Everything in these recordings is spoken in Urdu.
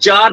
4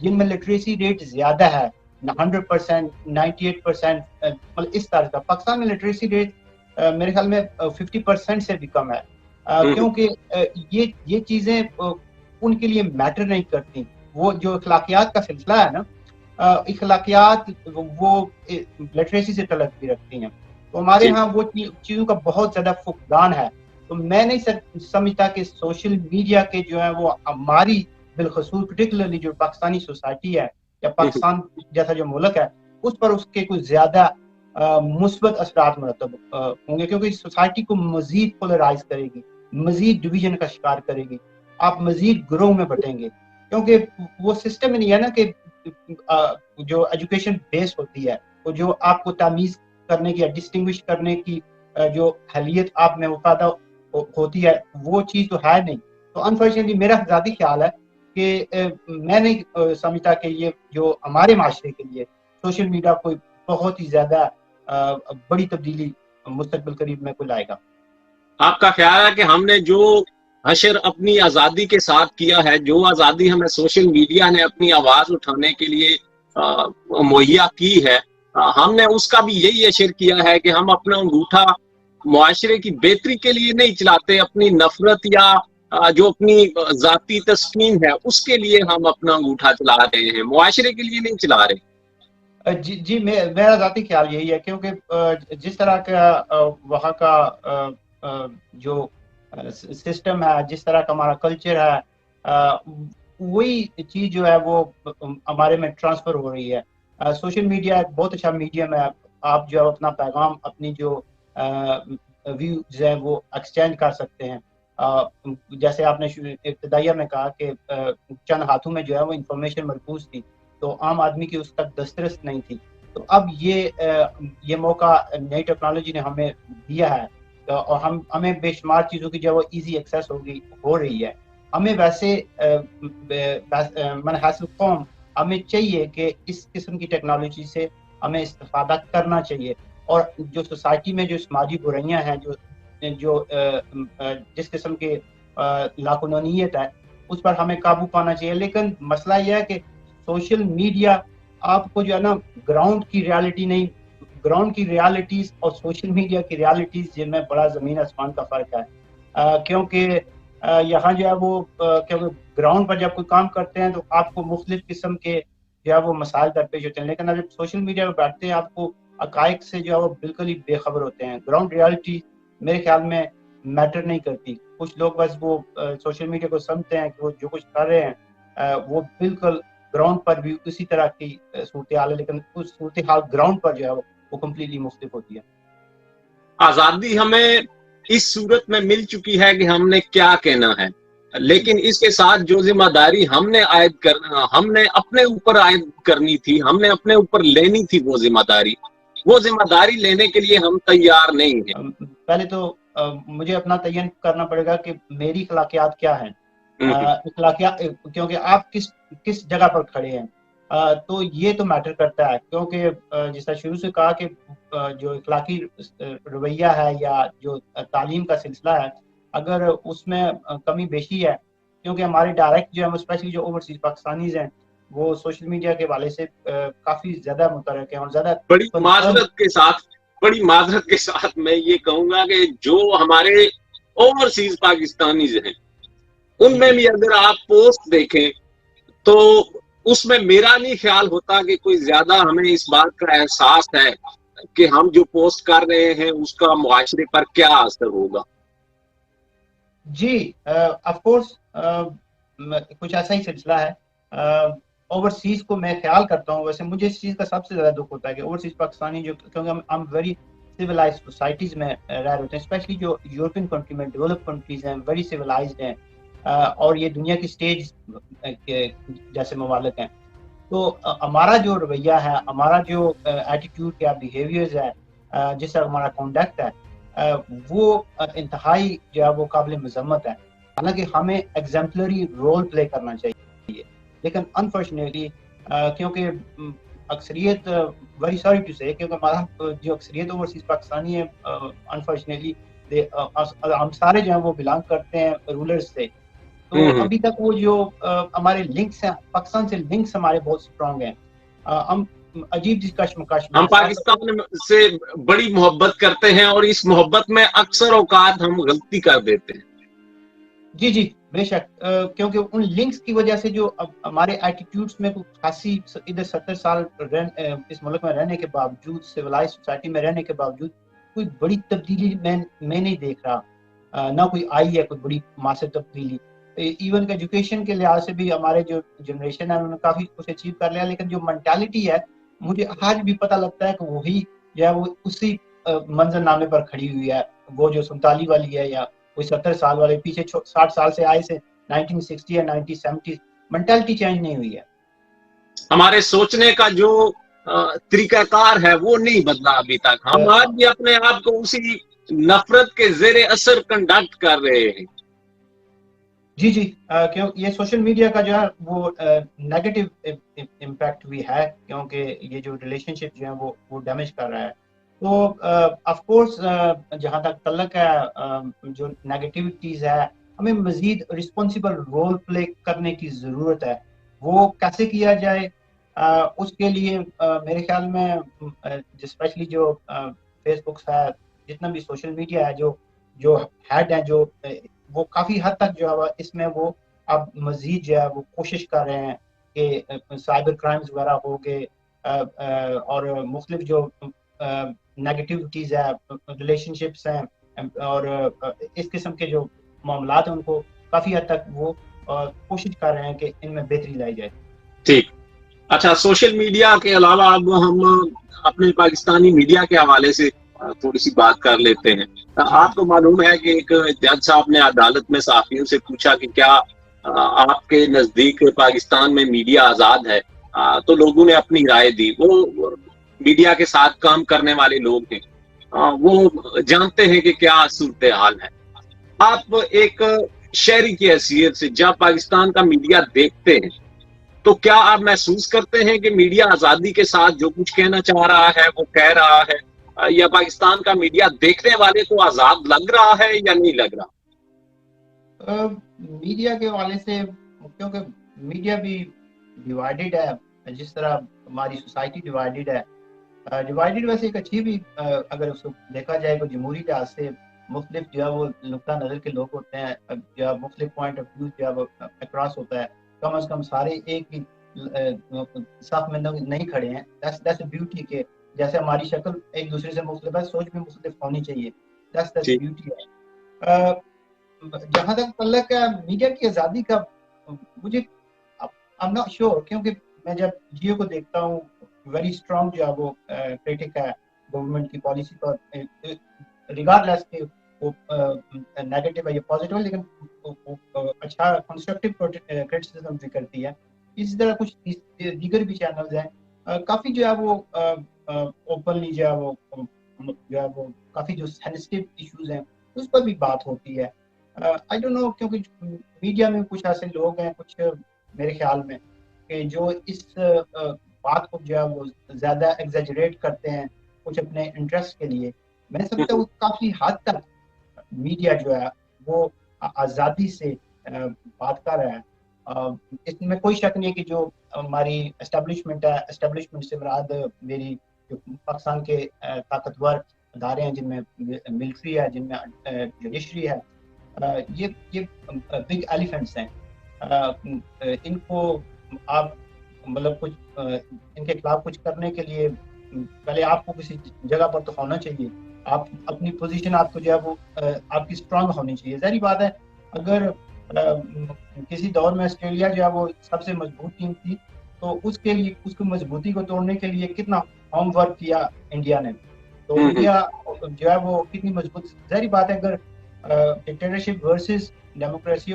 جن میں لٹریسی ریٹ زیادہ ہے 100%, 98%, مطلب اس طرح کا. پاکستان میں لٹریسی ریٹ میرے خیال میں 50% سے بھی کم ہے, کیونکہ یہ چیزیں ان کے لیے میٹر نہیں کرتی. وہ جو اخلاقیات کا سلسلہ ہے نا, اخلاقیات وہ لٹریسی سے تعلق بھی رکھتی ہیں. تو ہمارے ہاں وہ چیزوں کا بہت زیادہ فقدان ہے. تو میں نہیں سمجھتا کہ سوشل میڈیا کے جو ہے وہ ہماری بالخصوص پرٹیکولرلی جو پاکستانی سوسائٹی ہے یا پاکستان جیسا جو ملک ہے اس پر اس کے کوئی زیادہ مثبت اثرات مرتب ہوں گے, کیونکہ سوسائٹی کو مزید پولرائز کرے گی, مزید ڈویژن کا شکار کرے گی, آپ مزید گروہ میں بٹیں گے. کیونکہ وہ سسٹم نہیں ہے نا کہ جو ایجوکیشن بیس ہوتی ہے, وہ جو آپ کو تمیز کرنے کی یا ڈسٹنگوش کرنے کی جو اہلیت آپ میں پیدا ہوتی ہے, وہ چیز تو ہے نہیں. تو انفارچونیٹلی میرا ذاتی خیال ہے کہ میں نہیں سمجھتا کہ یہ جو ہمارے معاشرے کے لیے سوشل میڈیا کوئی بہت ہی زیادہ بڑی تبدیلی مستقبل قریب میں کوئی لائے گا. آپ کا خیال ہے کہ ہم نے جو حشر اپنی آزادی کے ساتھ کیا ہے, جو آزادی ہمیں سوشل میڈیا نے اپنی آواز اٹھانے کے لیے مہیا کی ہے, ہم نے اس کا بھی یہی حشر کیا ہے کہ ہم اپنا انگوٹھا معاشرے کی بہتری کے لیے نہیں چلاتے, اپنی نفرت یا جو اپنی ذاتی تسکین ہے اس کے لیے ہم اپنا انگوٹھا چلا رہے ہیں, معاشرے کے لیے نہیں چلا رہے. جی میرا ذاتی خیال یہی ہے, کیونکہ جس طرح کا وہاں کا جو سسٹم ہے, جس طرح کا ہمارا کلچر ہے, وہی چیز جو ہے وہ ہمارے میں ٹرانسفر ہو رہی ہے. سوشل میڈیا ایک بہت اچھا میڈیم ہے, آپ جو اپنا پیغام, اپنی جو ویوز ہیں وہ ایکسچینج کر سکتے ہیں. جیسے آپ نے ابتدائیہ میں کہا کہ چند ہاتھوں میں جو ہے وہ انفارمیشن مرکوز تھی, تو عام آدمی کی اس تک دسترس نہیں تھی. تو اب یہ موقع نئی ٹیکنالوجی نے ہمیں دیا ہے, اور ہمیں بے شمار چیزوں کی جو وہ ایزی ایکسیس ہو رہی ہے. ہمیں ویسے من حاصل قوم ہمیں چاہیے کہ اس قسم کی ٹیکنالوجی سے ہمیں استفادہ کرنا چاہیے, اور جو سوسائٹی میں جو سماجی برائیاں ہیں, جو جس قسم کے لاقانونیت ہے, اس پر ہمیں قابو پانا چاہیے. لیکن مسئلہ یہ ہے کہ سوشل میڈیا آپ کو جو ہے نا گراؤنڈ کی ریالٹی نہیں, گراؤنڈ کی ریالٹیز اور سوشل میڈیا کی ریالٹیز جن میں بڑا زمین آسمان کا فرق ہے. کیونکہ یہاں جو ہے وہ گراؤنڈ پر جب کوئی کام کرتے ہیں تو آپ کو مختلف قسم کے جو ہے وہ مسائل درپیش ہوتے ہیں, لیکن اب جب سوشل میڈیا پہ بیٹھتے ہیں آپ کو حقائق سے جو ہے وہ بالکل ہی بے خبر ہوتے ہیں. گراؤنڈ ریالٹی میرے خیال میں میٹر نہیں کرتی. کچھ لوگ بس وہ سوشل میڈیا کو سمجھتے ہیں کہ وہ جو کچھ کر رہے ہیں وہ بالکل گراؤنڈ پر بھی اسی طرح کی صورتحال ہے, لیکن اس صورتحال گراؤنڈ پر جو ہے وہ کمپلیٹلی مختلف ہوتی ہے. آزادی ہمیں اس صورت میں مل چکی ہے کہ ہم نے کیا کہنا ہے, لیکن اس کے ساتھ جو ذمہ داری ہم نے اپنے اوپر عائد کرنی تھی, ہم نے اپنے اوپر لینی تھی وہ ذمہ داری لینے کے لیے ہم تیار نہیں ہیں. پہلے تو مجھے اپنا تعین کرنا پڑے گا کہ میری اخلاقیات کیا ہیں. اخلاقیات کیونکہ آپ کس جگہ پر کھڑے ہیں, تو یہ تو میٹر کرتا ہے. کیونکہ جس طرح شروع سے کہا کہ جو اخلاقی رویہ ہے یا جو تعلیم کا سلسلہ ہے, اگر اس میں کمی بیشی ہے, کیونکہ ہمارے ڈائریکٹ جو ہے اسپیشلی جو اوورسیز پاکستانیز ہیں وہ سوشل میڈیا کے حوالے سے کافی زیادہ متحرک ہیں, اور زیادہ بڑی معذرت کے ساتھ میں یہ کہوں گا کہ جو ہمارے اوورسیز پاکستانیز ہیں ان میں بھی اگر آپ پوسٹ دیکھیں تو اس میں میرا نہیں خیال ہوتا کہ کوئی زیادہ ہمیں اس بات کا احساس ہے کہ ہم جو پوسٹ کر رہے ہیں اس کا معاشرے پر کیا اثر ہوگا. جی آف کورس کچھ ایسا ہی سلسلہ ہے. اوورسیز کو میں خیال کرتا ہوں, ویسے مجھے اس چیز کا سب سے زیادہ دکھ ہوتا ہے کہ اوورسیز پاکستانی جو, کیونکہ ہم ویری سویلائز سوسائٹیز میں رہ رہے ہوتے ہیں, اسپیشلی جو یورپین کنٹری میں ڈیولپ کنٹریز ہیں, ویری سویلائزڈ ہیں, اور یہ دنیا کی سٹیج جیسے ممالک ہیں. تو ہمارا جو رویہ ہے, ہمارا جو ایٹیٹیوڈ یا بیہیویئرز ہے, جس طرح ہمارا کانڈکٹ ہے, وہ انتہائی جو ہے وہ قابل مذمت ہے. حالانکہ ہمیں ایگزمپلری رول پلے کرنا چاہیے, لیکن انفارچونیٹلی کیونکہ اکثریت ویری سوری ٹو سے, کیونکہ ہمارا جو اکثریت اوورسیز پاکستانی ہے انفارچونیٹلی ہم سارے جو ہیں وہ بلانگ کرتے ہیں رولرز سے, تو ابھی تک وہ جو ہمارے لنکس ہیں پاکستان سے لنکس ہمارے بہت اسٹرانگ ہیں. ہم عجیب جس کشمکش میں ہم پاکستان سے بڑی محبت کرتے ہیں اور اس محبت میں اکثر اوقات ہم غلطی کر دیتے ہیں. جی جی بے شک, کیونکہ ان لنکس کی وجہ سے جو ہمارے ایٹیٹیوڈس میں کوئی خاصی ادھر 70 سال اس ملک میں رہنے کے باوجود, سویلائز سوسائٹی میں رہنے کے باوجود کوئی بڑی تبدیلی میں نہیں دیکھ رہا, نہ کوئی آئی ہے کوئی بڑی ماسر تبدیلی. ایون کہ ایجوکیشن کے لحاظ سے بھی ہمارے جو جنریشن ہے انہوں نے کافی کچھ اچیو کر لیا, لیکن جو مینٹالٹی ہے مجھے آج بھی پتہ لگتا ہے کہ وہی جو ہے وہ اسی منظر نامے پر کھڑی ہوئی ہے, وہ جو 47 والی ہے یا کوئی 70 سال والے پیچھے 60 سال سے آئے سے 1960 یا 1970 مینٹالٹی چینج نہیں ہوئی ہے. ہمارے سوچنے کا جو طریقہ کار ہے وہ نہیں بدلا ابھی تک. ہم آج بھی اپنے آپ کو اسی نفرت کے زیر اثر کنڈکٹ کر رہے ہیں. جی جی, کیوں یہ سوشل میڈیا کا جو ہے وہ نیگیٹو امپیکٹ بھی ہے, کیونکہ یہ جو ریلیشن شپ جو ہے وہ ڈیمیج کر رہا ہے. تو آف کورس جہاں تک تعلق ہے جو نیگیٹیوٹیز ہے, ہمیں مزید رسپانسبل رول پلے کرنے کی ضرورت ہے. وہ کیسے کیا جائے, اس کے لیے میرے خیال میں اسپیشلی جو فیس بکس ہے, جتنا بھی سوشل میڈیا ہے, جو ہیڈ ہیں جو وہ کافی حد تک جو ہے اس میں وہ اب مزید جو ہے وہ کوشش کر رہے ہیں کہ سائبر کرائمز وغیرہ ہو گئے اور مختلف جو نیگیٹیوٹیز ہے ریلیشن شپس ہیں اور اس قسم کے جو معاملات ہیں ان کو کافی حد تک وہ کوشش کر رہے ہیں کہ ان میں بہتری لائی جائے. ٹھیک, اچھا سوشل میڈیا کے علاوہ اب ہم اپنے پاکستانی میڈیا کے حوالے سے تھوڑی سی بات کر لیتے ہیں. آپ کو معلوم ہے کہ ایک جج صاحب نے عدالت میں صحافیوں سے پوچھا کہ کیا آپ کے نزدیک پاکستان میں میڈیا آزاد ہے, تو لوگوں نے اپنی رائے دی. وہ میڈیا کے ساتھ کام کرنے والے لوگ ہیں, وہ جانتے ہیں کہ کیا صورتحال ہے. آپ ایک شہری کی حیثیت سے جب پاکستان کا میڈیا دیکھتے ہیں تو کیا آپ محسوس کرتے ہیں کہ میڈیا آزادی کے ساتھ جو کچھ کہنا چاہ رہا ہے وہ کہہ رہا ہے, یا پاکستان کا میڈیا دیکھنے والے کو آزاد لگ رہا ہے یا نہیں لگ رہا؟ میڈیا کے حوالے سے, کیونکہ میڈیا بھی ڈیوائیڈڈ ہے, جس طرح ہماری سوسائٹی ڈیوائیڈڈ ہے. ڈیوائیڈڈ ویسے ایک اچھی بھی اگر اس کو دیکھا جائے تو جمہوری لحاظ سے مختلف جو ہے وہ نقطہ نظر کے لوگ ہوتے ہیں, جو ہے مختلف پوائنٹ آف ویو جو ہے وہ اکراس ہوتا ہے. کم از کم سارے ایک ہی صف میں نہیں کھڑے ہیں. That's a beauty کہ جیسے ہماری شکل ایک دوسرے سے مختلف ہے, سوچ بھی مختلف ہونی چاہیے. That's beauty ہے. جہاں تک تعلق ہے میڈیا کی آزادی کا, مجھے I'm not sure, کیونکہ میں جب جیو کو دیکھتا ہوں ویری اسٹرانگ جو ہے وہ کریٹک ہے گورنمنٹ کی پالیسی پر, ریگارڈلیس کہ وہ نیگیٹو ہے یا پازیٹیو ہے, لیکن اچھا کنسٹرکٹیو کرٹیسزم بھی کرتی ہے. اسی طرح کچھ دیگر بھی چینلز ہیں کافی جو ہے وہ اوپنلی جو ہے وہ کافی جو سینسٹیو ایشوز ہیں اس پر بھی بات ہوتی ہے. آئی ڈونٹ نو, کیونکہ میڈیا میں کچھ ایسے لوگ ہیں, کچھ میرے خیال میں کہ جو اس بات کو جو ہے وہ زیادہ ایگزیجریٹ کرتے ہیں کچھ اپنے انٹرسٹ کے لیے. میں سمجھتا ہوں کافی حد تک میڈیا جو ہے وہ آزادی سے بات کر رہا ہے. اس میں کوئی شک نہیں کہ جو ہماری اسٹیبلشمنٹ ہے, اسٹیبلشمنٹ سے مراد میری جو پاکستان کے طاقتور ادارے ہیں جن میں ملٹری ہے, جن میں جوڈیشری ہے, یہ بگ ایلیفنٹس ہیں. ان کو آپ مطلب کچھ ان کے خلاف کچھ کرنے کے لیے پہلے آپ کو کسی جگہ پر تو ہونا چاہیے. آپ اپنی پوزیشن آپ کو جو ہے وہ آپ کی اسٹرانگ ہونی چاہیے. ظاہری بات ہے اگر کسی دور میں آسٹریلیا جو ہے وہ سب سے مضبوط ٹیم تھی تو اس کے لیے اس کی مضبوطی کو توڑنے کے لیے کتنا ہوم ورک کیا انڈیا نے. تو انڈیا جو ہے وہ کتنی مضبوط, ظاہری بات ہے اگر ڈکٹیٹرشپ ورسز ڈیموکریسی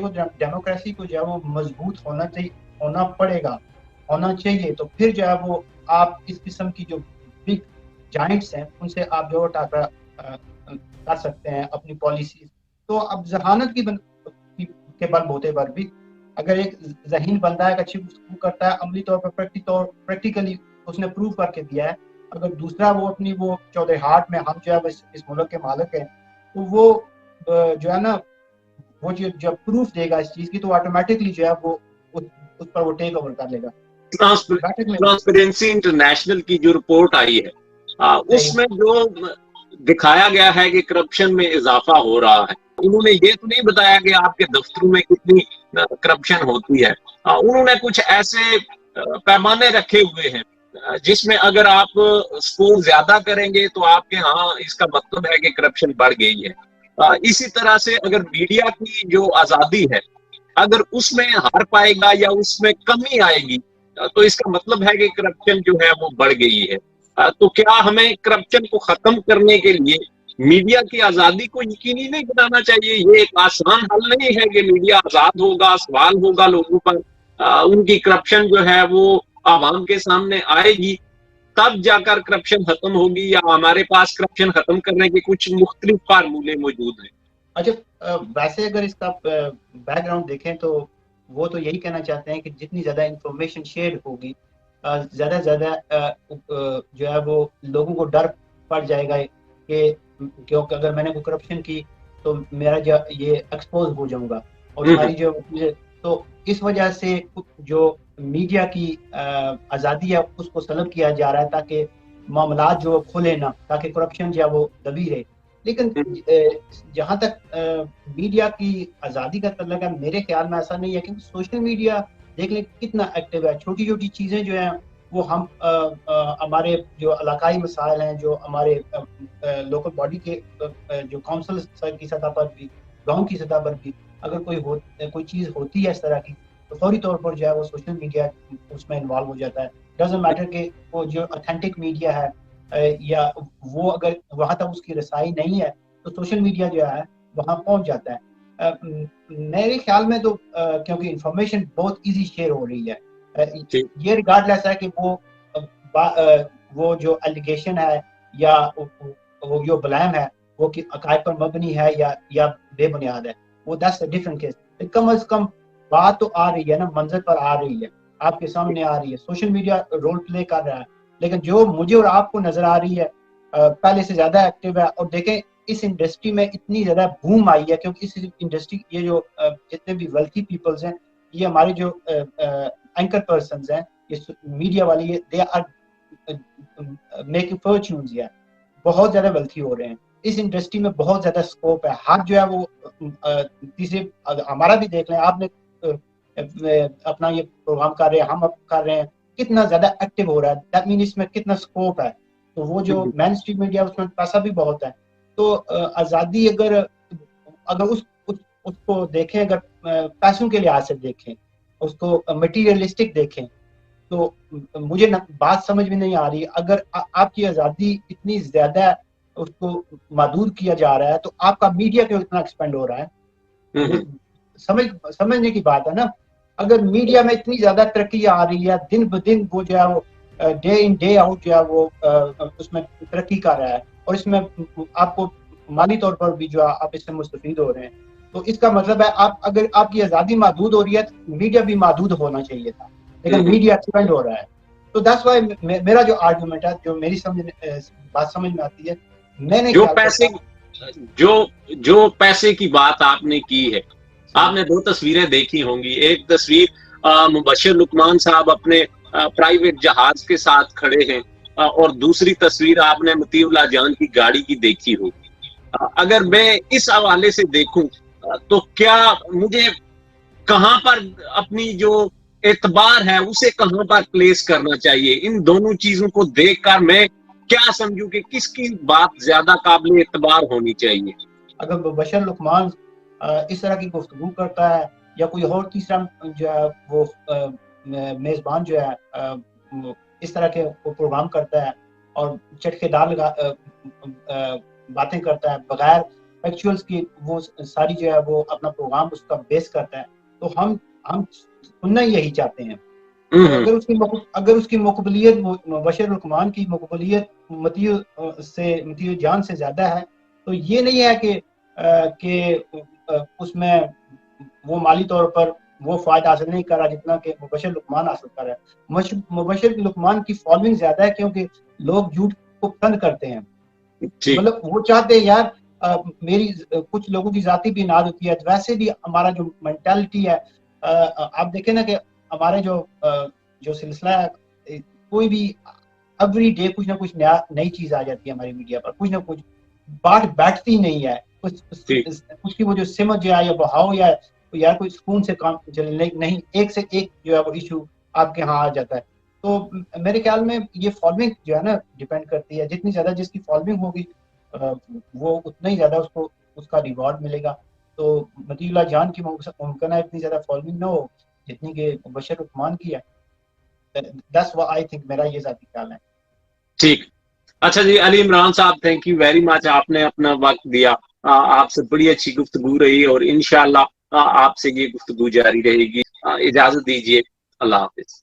کو جو ہے وہ مضبوط ہونا پڑے گا, ہونا چاہیے, تو پھر جو ہے وہ آپ اس قسم کی جو بگ جائنٹس ہیں ان سے آپ جو ٹاکرا کر سکتے ہیں اپنی پالیسیز. تو اب ذہانت کے بل بوتے پر بھی اگر ایک ذہین بندہ ایک اچھی گفتگو کرتا ہے, عملی طور پر پریکٹیکلی اس نے پروف کر کے دیا ہے, اگر دوسرا وہ اپنی وہ چودہ ہاٹ میں ہم جو ہے اس ملک کے مالک ہیں, تو وہ جو ہے نا وہ جب پروف دے گا اس چیز کی تو آٹومیٹکلی جو ہے وہ اس پر وہ ٹیک اوور کر لے گا. ٹرانسپیرنسی انٹرنیشنل کی جو رپورٹ آئی ہے اس میں جو دکھایا گیا ہے کہ کرپشن میں اضافہ ہو رہا ہے. انہوں نے یہ تو نہیں بتایا کہ آپ کے دفتروں میں کتنی کرپشن ہوتی ہے. انہوں نے کچھ ایسے پیمانے رکھے ہوئے ہیں جس میں اگر آپ سکور زیادہ کریں گے تو آپ کے ہاں اس کا مطلب ہے کہ کرپشن بڑھ گئی ہے. اسی طرح سے اگر میڈیا کی جو آزادی ہے اگر اس میں ہار پائے گا یا اس میں کمی آئے گی تو اس کا مطلب ہے کہ کرپشن جو ہے وہ بڑھ گئی ہے. تو کیا ہمیں کرپشن کو ختم کرنے کے لیے میڈیا کی آزادی کو یقینی نہیں بنانا چاہیے؟ یہ ایک آسان حل نہیں ہے کہ میڈیا آزاد ہوگا، سوال ہوگا لوگوں پر، ان کی کرپشن جو ہے وہ عوام کے سامنے آئے گی تب جا کر کرپشن ختم ہوگی، یا ہمارے پاس کرپشن ختم کرنے کے کچھ مختلف فارمولے موجود ہیں؟ اچھا ویسے اگر اس کا بیک گراؤنڈ دیکھیں تو وہ تو یہی کہنا چاہتے ہیں کہ جتنی زیادہ انفارمیشن شیئر ہوگی زیادہ زیادہ جو ہے وہ لوگوں کو ڈر پڑ جائے گا کہ کیونکہ اگر میں نے کوئی کرپشن کی تو میرا جو یہ ایکسپوز ہو جاؤں گا اور ساری جو تو اس وجہ سے جو میڈیا کی آزادی ہے اس کو سلب کیا جا رہا ہے تاکہ معاملات جو کھلے نہ، تاکہ کرپشن جو ہے وہ دبی رہے. لیکن جہاں تک میڈیا کی آزادی کا تعلق ہے میرے خیال میں ایسا نہیں ہے، کیونکہ سوشل میڈیا دیکھ لیں کتنا ایکٹیو ہے. چھوٹی چھوٹی چیزیں جو ہیں وہ ہم ہمارے جو علاقائی مسائل ہیں، جو ہمارے لوکل باڈی کے جو کونسل کی سطح پر بھی، گاؤں کی سطح پر بھی اگر کوئی چیز ہوتی ہے اس طرح کی تو فوری طور پر جو ہے وہ سوشل میڈیا اس میں انوالو ہو جاتا ہے. ڈزنٹ میٹر کہ وہ جو اتھینٹک میڈیا ہے یا وہ اگر وہاں تک اس کی رسائی نہیں ہے تو سوشل میڈیا جو ہے وہاں پہنچ جاتا ہے. میرے خیال میں تو کیونکہ انفارمیشن بہت ایزی شیئر ہو رہی ہے، یہ ریگارڈ لیس ہے کہ وہ جو ایلیگیشن ہے یا وہ جو بلیم ہے وہ عقائد پر مبنی ہے یا بے بنیاد ہے، وہ دیٹس اے ڈفرنٹ کیس. کم از کم بات تو آ رہی ہے نا، منظر پر آ رہی ہے، آپ کے سامنے آ رہی ہے. سوشل میڈیا رول پلے کر رہا ہے، لیکن جو مجھے اور آپ کو نظر آ رہی ہے پہلے سے زیادہ ایکٹیو ہے. اور دیکھیں اس انڈسٹری میں اتنی زیادہ بوم آئی ہے کیونکہ اس انڈسٹری یہ جو جتنے بھی ویلتھی پیپلز ہیں، یہ ہمارے جو اینکر پرسنز ہیں، یہ میڈیا والی، دے آر میکنگ فارچونز، بہت زیادہ ویلتھی ہو رہے ہیں. اس انڈسٹری میں بہت زیادہ سکوپ ہے. ہر جو ہے وہ تیسرے ہمارا بھی دیکھ لیں، آپ نے اپنا یہ پروگرام کر رہے ہیں، ہم اب کر رہے ہیں، کتنا زیادہ ایکٹیو ہو رہا ہے. دیٹ مین اس میں کتنا سکوپ ہے. تو وہ جو مین اسٹریم میڈیا اس میں پیسہ بھی بہت ہے. تو آزادی اگر اس کو دیکھیں، اگر پیسوں کے لحاظ سے دیکھیں، اس کو مٹیریلسٹک دیکھیں، تو مجھے بات سمجھ میں نہیں آ رہی. اگر آپ کی آزادی اتنی زیادہ اس کو محدود کیا جا رہا ہے تو آپ کا میڈیا کیوں اتنا ایکسپینڈ ہو رہا ہے؟ سمجھنے کی بات ہے نا. اگر میڈیا میں اتنی زیادہ ترقی آ رہی ہے، دن بدن وہ جو ہے وہ ڈے ان ڈے آؤٹ جو ہے وہ اس میں ترقی کر رہا ہے، اور اس میں آپ کو مالی طور پر بھی جو ہے آپ اس سے مستفید ہو رہے ہیں، تو اس کا مطلب ہے اگر آپ کی آزادی محدود ہو رہی ہے تو میڈیا بھی محدود ہونا چاہیے تھا، لیکن میڈیا ایکسپینڈ ہو رہا ہے. تو دیٹس وائی میرا جو آرگومنٹ ہے، جو میری بات سمجھ میں آتی ہے، میں نے جو پیسے کی بات آپ نے کی ہے، آپ نے دو تصویریں دیکھی ہوں گی. ایک تصویر مبشر لقمان صاحب اپنے پرائیویٹ جہاز کے ساتھ کھڑے ہیں، اور دوسری تصویر آپ نے مطیع اللہ جان کی گاڑی کی دیکھی ہوگی. اگر میں اس حوالے سے دیکھوں تو کیا مجھے کہاں پر اپنی جو اعتبار ہے اسے کہاں پر پلیس کرنا چاہیے؟ ان دونوں چیزوں کو دیکھ کر میں کیا سمجھوں کہ کس کی بات زیادہ قابل اعتبار ہونی چاہیے؟ اگر مبشر لقمان اس طرح کی گفتگو کرتا ہے یا کوئی اور تیسرا جو ہے وہ میزبان جو ہے اس طرح کے پروگرام کرتا ہے اور چٹکے دار باتیں کرتا ہے بغیر فیکچوئلز کی، وہ ساری جو ہے وہ اپنا پروگرام اس کا بیس کرتا ہے، تو ہم سننا یہی چاہتے ہیں. اگر اس کی مقبولیت مبشر لقمان کی مقبولیت مطیع جان سے زیادہ ہے تو یہ نہیں ہے کہ اس میں وہ مالی طور پر وہ فائدہ حاصل نہیں کر رہا جتنا کہ مبشر لقمان حاصل کر رہا ہے. مبشر لقمان کی فالوئنگ زیادہ ہے کیونکہ لوگ جھوٹ کو پسند کرتے ہیں. مطلب وہ چاہتے ہیں یار میری کچھ لوگوں کی ذاتی بھی اناد ہوتی ہے، ویسے بھی ہمارا جو مینٹلٹی ہے، آپ دیکھیں نا کہ ہمارے جو سلسلہ ہے، کوئی بھی ایوری ڈے کچھ نہ کچھ نئی چیز آ جاتی ہے ہماری میڈیا پر، کچھ نہ کچھ بات بیٹھتی نہیں ہے، اس کی وہ جو سمجھ یا بہاؤ یا یار کوئی سکون سے کام چلنے نہیں، ایک سے ایک جو ہے وہ ایشو آپ کے ہاں آ جاتا ہے. تو میرے خیال میں یہ فالوئنگ جو ہے نا ڈیپینڈ کرتی ہے، جتنی زیادہ جس کی فالوئنگ ہوگی وہ اتنا ہی زیادہ اس کو اس کا ریوارڈ ملے گا. تو مطیع اللہ جان کی ممکن ہے اتنی زیادہ فالوئنگ نہ ہو جتنی کہ بشر عثمان کی ہے. That's what I think، میرا یہ ذاتی خیال ہے. ٹھیک. اچھا جی علی عمران صاحب، تھینک یو ویری مچ، آپ نے اپنا وقت دیا. آپ سے بڑی اچھی گفتگو رہی اور انشاءاللہ آپ سے یہ گفتگو جاری رہے گی. اجازت دیجیے، اللہ حافظ.